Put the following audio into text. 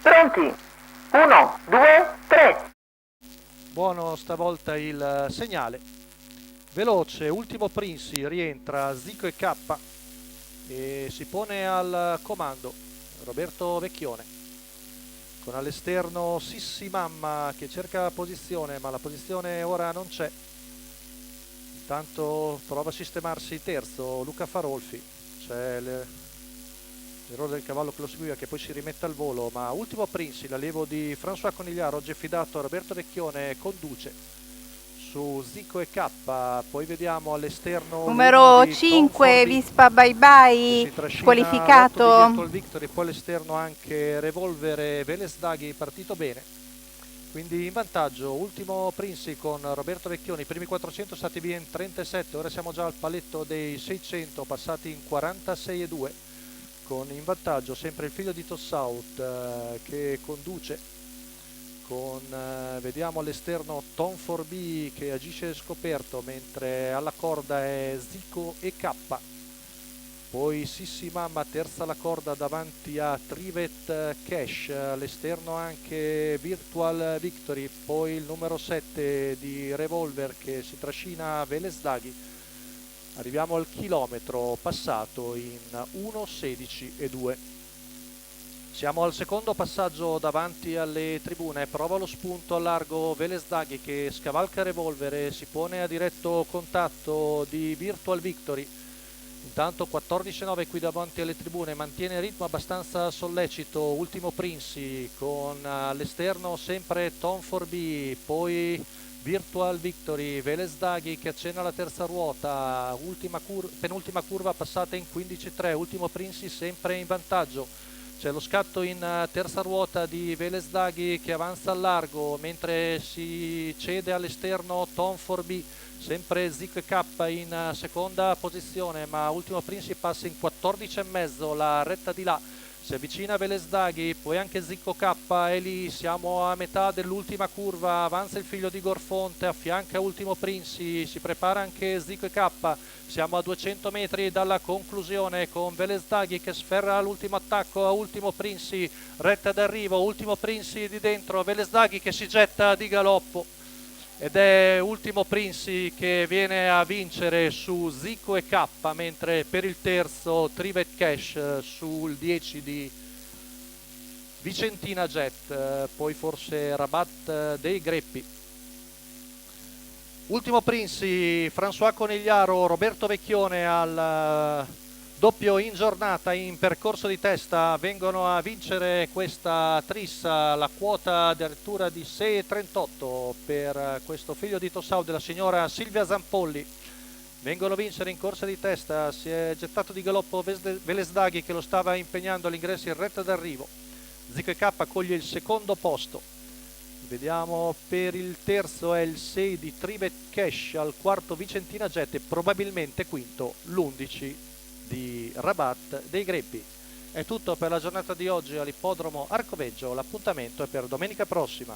Pronti? 1, 2, 3. Buono stavolta il segnale. Veloce, ultimo Princi, rientra Zico e K e si pone al comando Roberto Vecchione, con all'esterno Sissi Mamma che cerca posizione, ma la posizione ora non c'è. Intanto prova a sistemarsi terzo Luca Farolfi, c'è l'errore del cavallo che lo seguiva, che poi si rimette al volo, ma ultimo Princi, l'allievo di François Conigliaro, oggi affidato a Roberto Vecchione, conduce su Zico e K. Poi vediamo all'esterno Numero di Tom 5 Forby, Vispa Bye che Bye si trascina l'8 di squalificato. Virtual Victory, poi all'esterno anche Revolver e Veles Daghi, partito bene, quindi in vantaggio ultimo Princi con Roberto Vecchioni. I primi 400 stati via in 37, ora siamo già al paletto dei 600 passati in 46,2, con in vantaggio sempre il figlio di Tossaut che conduce con vediamo all'esterno Tom Forby che agisce scoperto, mentre alla corda è Zico e K. Poi Sissi Mamma terza alla corda davanti a Trivet Cash, all'esterno anche Virtual Victory, poi il numero 7 di Revolver che si trascina Veles Daghi. Arriviamo al chilometro passato in 1:16,2. Siamo al secondo passaggio davanti alle tribune, prova lo spunto a largo Veles Daghi che scavalca Revolver e si pone a diretto contatto di Virtual Victory. Intanto 14,9 qui davanti alle tribune, mantiene ritmo abbastanza sollecito ultimo Princi, con all'esterno sempre Tom Forby, poi Virtual Victory, Veles Daghi che accenna la terza ruota, penultima curva passata in 15,3, ultimo Princi sempre in vantaggio. C'è lo scatto in terza ruota di Veles Daghi che avanza al largo, mentre si cede all'esterno Tom Forby, sempre Zico e K in seconda posizione, ma ultimo Princi passa in 14,5 la retta di là. Si avvicina Veles Daghi, poi anche Zico K e lì siamo a metà dell'ultima curva, avanza il figlio di Gorfonte, affianca ultimo Princi, si prepara anche Zico e K, siamo a 200 metri dalla conclusione con Veles Daghi che sferra l'ultimo attacco a ultimo Princi, retta d'arrivo, ultimo Princi di dentro, Veles Daghi che si getta di galoppo. Ed è ultimo Princi che viene a vincere su Zico e K, mentre per il terzo Trivet Cash sul 10 di Vicentina Jet, poi forse Rabat dei Greppi. Ultimo Princi, François Conigliaro, Roberto Vecchione al doppio in giornata, in percorso di testa, vengono a vincere questa trissa, la quota addirittura di 6,38 per questo figlio di Tossau della signora Silvia Zampolli. Vengono a vincere in corsa di testa, si è gettato di galoppo Veles Daghi che lo stava impegnando all'ingresso in retta d'arrivo. Zico e K coglie il secondo posto. Vediamo per il terzo è il 6 di Trivet Cash, al quarto Vicentina Jet e probabilmente quinto l'11 di Rabat dei Greppi. È tutto per la giornata di oggi all'ippodromo Arcoveggio, l'appuntamento è per domenica prossima.